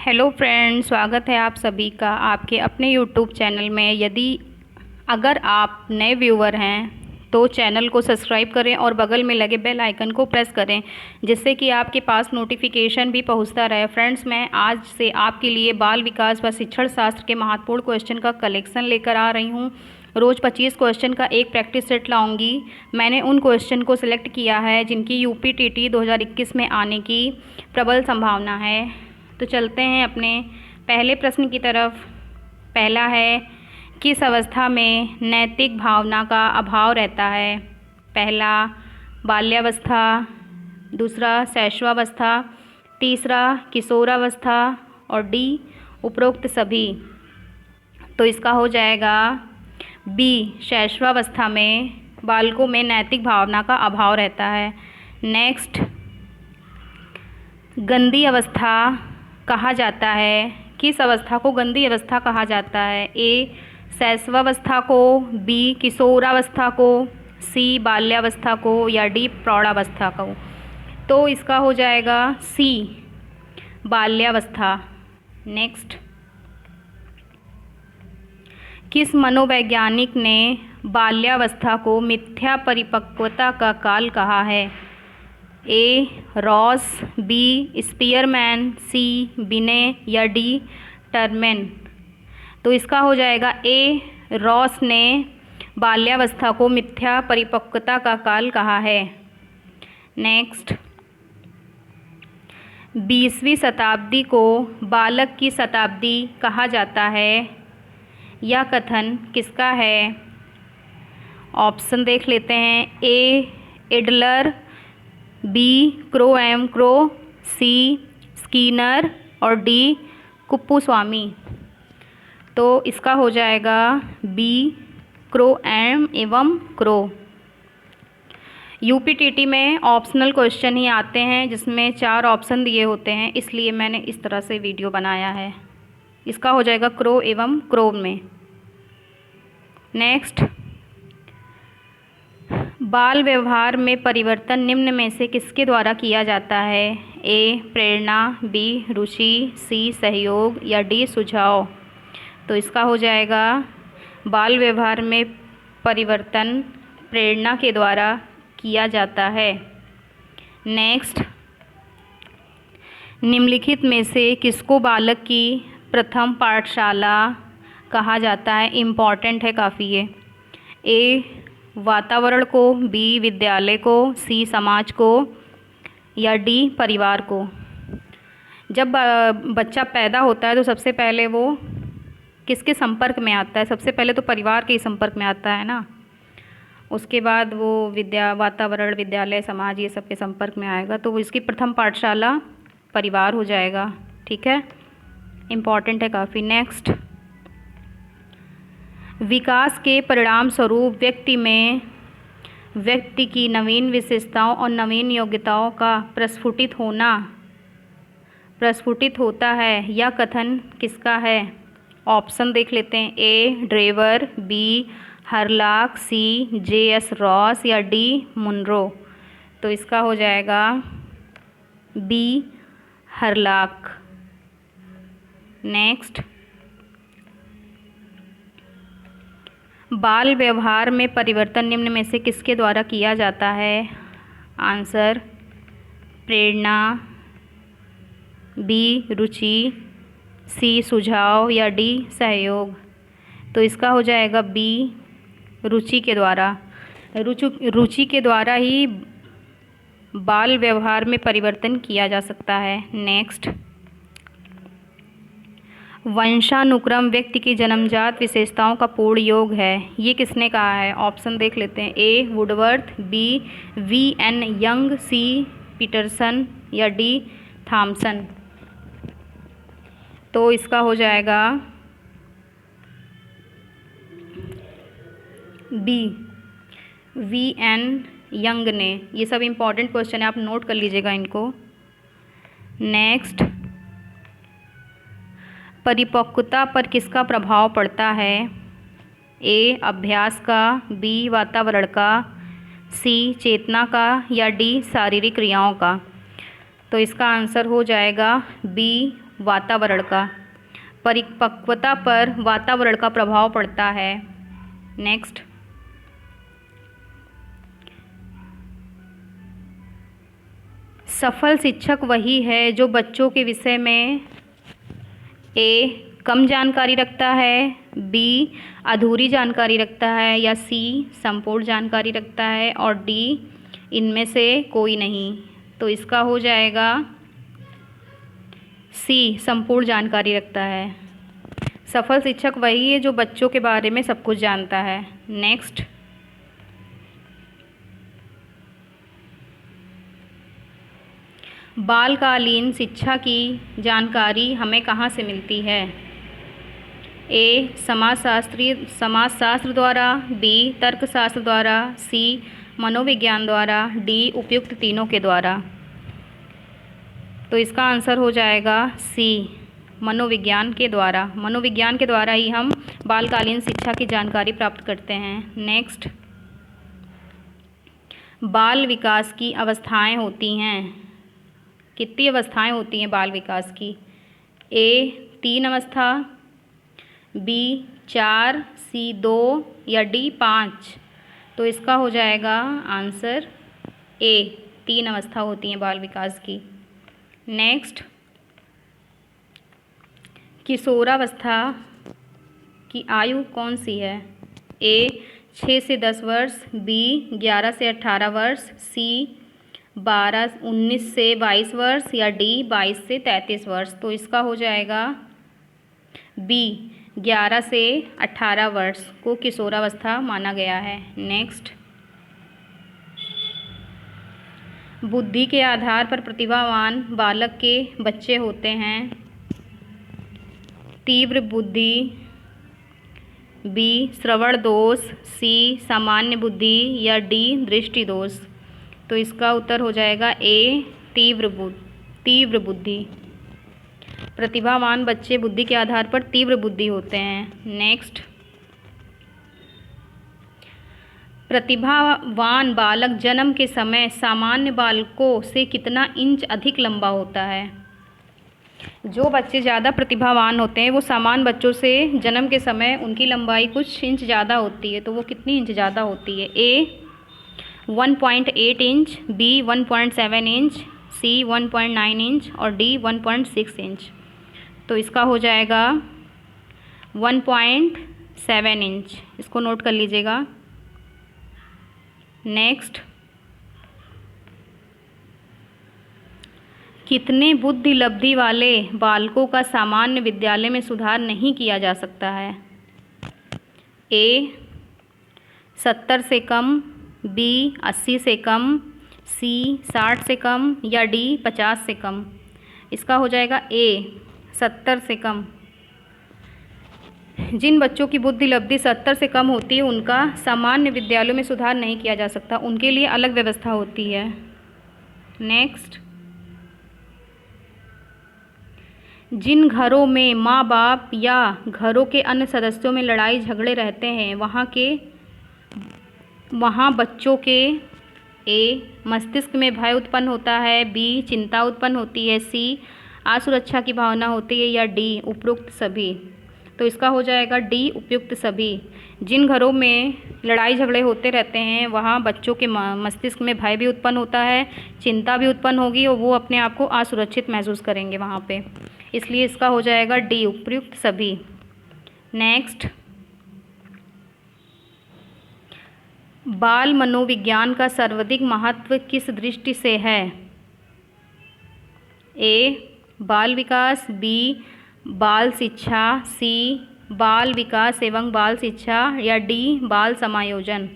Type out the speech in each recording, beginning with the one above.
Hello friends, स्वागत है आप सभी का आपके अपने यूट्यूब चैनल में। अगर आप नए व्यूअर हैं तो चैनल को सब्सक्राइब करें और बगल में लगे बेल आइकन को प्रेस करें, जिससे कि आपके पास नोटिफिकेशन भी पहुंचता रहे। फ्रेंड्स, मैं आज से आपके लिए बाल विकास व शिक्षण शास्त्र के महत्वपूर्ण क्वेश्चन का कलेक्शन लेकर आ रही हूं। रोज़ 25 क्वेश्चन का एक प्रैक्टिस सेट लाऊंगी। मैंने उन क्वेश्चन को सिलेक्ट किया है जिनकी यूपीटीटी 2021 में आने की प्रबल संभावना है। तो चलते हैं अपने पहले प्रश्न की तरफ। पहला है, किस अवस्था में नैतिक भावना का अभाव रहता है? पहला, बाल्यावस्था। दूसरा, शैशवावस्था। तीसरा, किशोरावस्था। और डी, उपरोक्त सभी। तो इसका हो जाएगा बी, शैशवावस्था में बालकों में नैतिक भावना का अभाव रहता है। नेक्स्ट, गंदी अवस्था कहा जाता है। किस अवस्था को गंदी अवस्था कहा जाता है? ए, शैशवावस्था को। बी, किशोरावस्था को। सी, बाल्यावस्था को। या डी, प्रौढ़ावस्था को। तो इसका हो जाएगा सी, बाल्यावस्था। नेक्स्ट, किस मनोवैज्ञानिक ने बाल्यावस्था को मिथ्या परिपक्वता का काल कहा है? A, Ross. B, Spearman. C, Binet. या डी, टर्मेन। तो इसका हो जाएगा ए, रॉस ने बाल्यावस्था को मिथ्या परिपक्वता का काल कहा है। नेक्स्ट, 20वीं शताब्दी को बालक की शताब्दी कहा जाता है। यह कथन किसका है? ऑप्शन देख लेते हैं। ए, एडलर। बी, क्रो, सी, स्कीनर। और डी, कुप्पुस्वामी। तो इसका हो जाएगा बी, क्रो। यूपीटीटी में ऑप्शनल क्वेश्चन ही आते हैं जिसमें 4 ऑप्शन दिए होते हैं, इसलिए मैंने इस तरह से वीडियो बनाया है। इसका हो जाएगा क्रो में। नेक्स्ट, बाल व्यवहार में परिवर्तन निम्न में से किसके द्वारा किया जाता है? ए, प्रेरणा। बी, रुचि। सी, सहयोग। या डी, सुझाव। तो इसका हो जाएगा बाल व्यवहार में परिवर्तन प्रेरणा के द्वारा किया जाता है। नेक्स्ट, निम्नलिखित में से किसको बालक की प्रथम पाठशाला कहा जाता है? इम्पॉर्टेंट है काफ़ी ये। ए, वातावरण को। बी, विद्यालय को। सी, समाज को। या डी, परिवार को। जब बच्चा पैदा होता है तो सबसे पहले वो किसके संपर्क में आता है? सबसे पहले तो परिवार के संपर्क में आता है ना। उसके बाद वो वातावरण, विद्यालय, समाज, ये सब के संपर्क में आएगा, तो वो इसकी प्रथम पाठशाला परिवार हो जाएगा। ठीक है, इम्पॉर्टेंट है काफ़ी। नेक्स्ट, विकास के परिणाम स्वरूप व्यक्ति की नवीन विशेषताओं और नवीन योग्यताओं का प्रस्फुटित होता है। यह कथन किसका है? ऑप्शन देख लेते हैं। A, Drever. B, Harlock. C, J S. Ross. या डी, मुनरो। तो इसका हो जाएगा बी, हरलाक। नेक्स्ट, बाल व्यवहार में परिवर्तन निम्न में से किसके द्वारा किया जाता है? आंसर, प्रेरणा। बी, रुचि। सी, सुझाव। या डी, सहयोग। तो इसका हो जाएगा बी, रुचि के द्वारा। रुचि के द्वारा ही बाल व्यवहार में परिवर्तन किया जा सकता है। नेक्स्ट, वंशानुक्रम व्यक्ति की जन्मजात विशेषताओं का पूर्ण योग है। ये किसने कहा है? ऑप्शन देख लेते हैं। A, Woodworth. B, V.N. Young. C, Peterson. या डी, थॉमसन। तो इसका हो जाएगा बी, V.N. यंग ने। ये सब इम्पॉर्टेंट क्वेश्चन है, आप नोट कर लीजिएगा इनको। नेक्स्ट, परिपक्वता पर किसका प्रभाव पड़ता है? ए, अभ्यास का। बी, वातावरण का। सी, चेतना का। या डी, शारीरिक क्रियाओं का। तो इसका आंसर हो जाएगा बी, वातावरण का। परिपक्वता पर वातावरण का प्रभाव पड़ता है। नेक्स्ट, सफल शिक्षक वही है जो बच्चों के विषय में ए कम जानकारी रखता है, बी अधूरी जानकारी रखता है, या सी संपूर्ण जानकारी रखता है, और डी इनमें से कोई नहीं। तो इसका हो जाएगा सी संपूर्ण जानकारी रखता है। सफल शिक्षक वही है जो बच्चों के बारे में सब कुछ जानता है। नेक्स्ट, बालकालीन शिक्षा की जानकारी हमें कहाँ से मिलती है? ए समाजशास्त्र द्वारा, बी तर्कशास्त्र द्वारा, सी मनोविज्ञान द्वारा, डी उपयुक्त तीनों के द्वारा। तो इसका आंसर हो जाएगा सी मनोविज्ञान के द्वारा। मनोविज्ञान के द्वारा ही हम बालकालीन शिक्षा की जानकारी प्राप्त करते हैं। नेक्स्ट, बाल विकास की अवस्थाएं होती हैं। कितनी अवस्थाएं होती हैं बाल विकास की? ए 3 अवस्था, बी 4, सी 2 या डी 5। तो इसका हो जाएगा आंसर ए 3 अवस्था होती हैं बाल विकास की। नेक्स्ट, किशोरावस्था की आयु कौन सी है? ए 6 से 10 वर्ष, बी 11 से 18 वर्ष, सी 19 से 22 वर्ष, या डी 22 से 33 वर्ष। तो इसका हो जाएगा बी 11 से 18 वर्ष को किशोरावस्था माना गया है। नेक्स्ट, बुद्धि के आधार पर प्रतिभावान बालक के बच्चे होते हैं। तीव्र बुद्धि, बी श्रवण दोष, सी सामान्य बुद्धि, या डी दृष्टि दोष। तो इसका उत्तर हो जाएगा ए तीव्र बुद्धि। प्रतिभावान बच्चे बुद्धि के आधार पर तीव्र बुद्धि होते हैं। नेक्स्ट, प्रतिभावान बालक जन्म के समय सामान्य बालकों से कितना इंच अधिक लंबा होता है? जो बच्चे ज़्यादा प्रतिभावान होते हैं वो सामान्य बच्चों से जन्म के समय उनकी लंबाई कुछ इंच ज़्यादा होती है। तो वो कितनी इंच ज़्यादा होती है? ए 1.8 इंच, बी 1.7 इंच, सी 1.9 इंच, और डी 1.6 इंच। तो इसका हो जाएगा 1.7 इंच। इसको नोट कर लीजिएगा। नेक्स्ट, कितने बुद्धि लब्धि वाले बालकों का सामान्य विद्यालय में सुधार नहीं किया जा सकता है? ए 70 से कम, बी 80 से कम, सी 60 से कम, या डी 50 से कम। इसका हो जाएगा ए 70 से कम। जिन बच्चों की बुद्धि लब्धि 70 से कम होती है उनका सामान्य विद्यालयों में सुधार नहीं किया जा सकता, उनके लिए अलग व्यवस्था होती है। नेक्स्ट, जिन घरों में माँ बाप या घरों के अन्य सदस्यों में लड़ाई झगड़े रहते हैं वहाँ बच्चों के ए मस्तिष्क में भय उत्पन्न होता है, बी चिंता उत्पन्न होती है, सी असुरक्षा की भावना होती है, या डी उपरोक्त सभी। तो इसका हो जाएगा डी उपयुक्त सभी। जिन घरों में लड़ाई झगड़े होते रहते हैं वहाँ बच्चों के मस्तिष्क में भय भी उत्पन्न होता है, चिंता भी उत्पन्न होगी, और वो अपने आप को असुरक्षित महसूस करेंगे वहाँ पे। इसलिए इसका हो जाएगा डी उपयुक्त सभी। नेक्स्ट, बाल मनोविज्ञान का सर्वाधिक महत्व किस दृष्टि से है? ए बाल विकास, बी बाल शिक्षा, सी बाल विकास एवं बाल शिक्षा, या डी बाल समायोजन।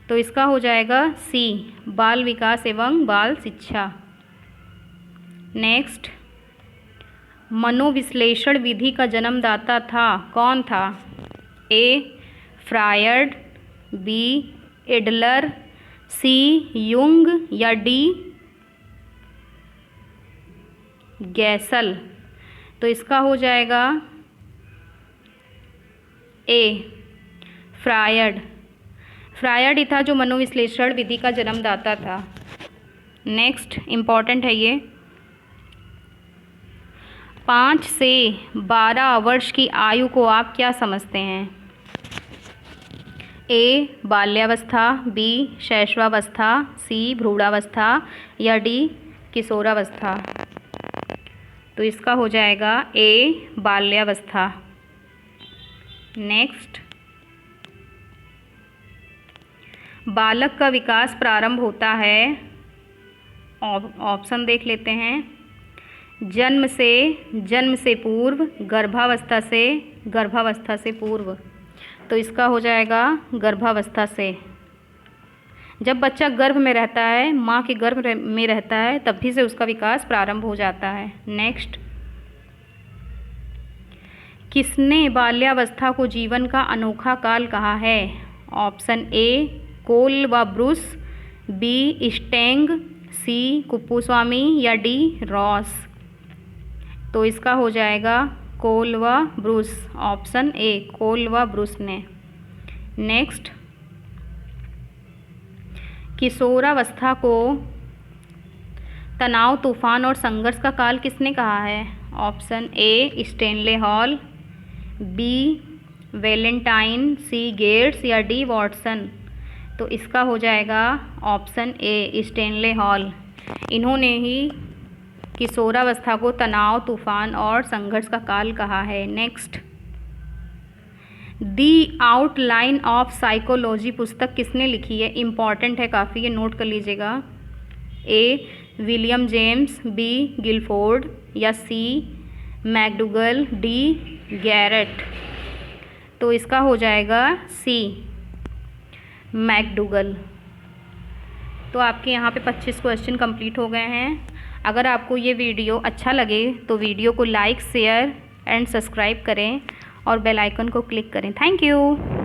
तो इसका हो जाएगा सी बाल विकास एवं बाल शिक्षा। नेक्स्ट, मनोविश्लेषण विधि का जन्मदाता कौन था? ए फ्रायड, बी एडलर, सी युंग, या डी गैसल। तो इसका हो जाएगा ए फ्रायड ही था जो मनोविश्लेषण विधि का जन्मदाता था। नेक्स्ट इम्पॉर्टेंट है ये, 5 से 12 वर्ष की आयु को आप क्या समझते हैं? ए बाल्यावस्था, बी शैशवावस्था, सी भ्रूणावस्था या डी किशोरावस्था। तो इसका हो जाएगा ए बाल्यावस्था। नेक्स्ट, बालक का विकास प्रारंभ होता है, ऑप्शन देख लेते हैं, जन्म से पूर्व, गर्भावस्था से पूर्व। तो इसका हो जाएगा गर्भावस्था से। जब बच्चा गर्भ में रहता है, माँ के गर्भ में रहता है, तभी से उसका विकास प्रारंभ हो जाता है। नेक्स्ट, किसने बाल्यावस्था को जीवन का अनोखा काल कहा है? ऑप्शन ए कोल व ब्रूस, बी स्टेंग, सी कुप्पुस्वामी या डी रॉस। तो इसका हो जाएगा कोल व ब्रूस, ऑप्शन ए कोल व ब्रूस ने। नेक्स्ट, किशोरावस्था को तनाव, तूफान और संघर्ष का काल किसने कहा है? Option A Stanley Hall, B Valentine, C Gates या डी वॉटसन। तो इसका हो जाएगा ऑप्शन ए स्टेनले हॉल। इन्होंने ही किशोरावस्था को तनाव, तूफान और संघर्ष का काल कहा है। Next, the outline of psychology पुस्तक किसने लिखी है? इम्पॉर्टेंट है काफ़ी, ये नोट कर लीजिएगा। A William James, B Guilford या सी मैकडूगल, डी गैरेट। तो इसका हो जाएगा सी मैकडूगल। तो आपके यहाँ पे 25 क्वेश्चन कंप्लीट हो गए हैं। अगर आपको ये वीडियो अच्छा लगे तो वीडियो को लाइक, शेयर एंड सब्सक्राइब करें और बेल आइकन को क्लिक करें। Thank you.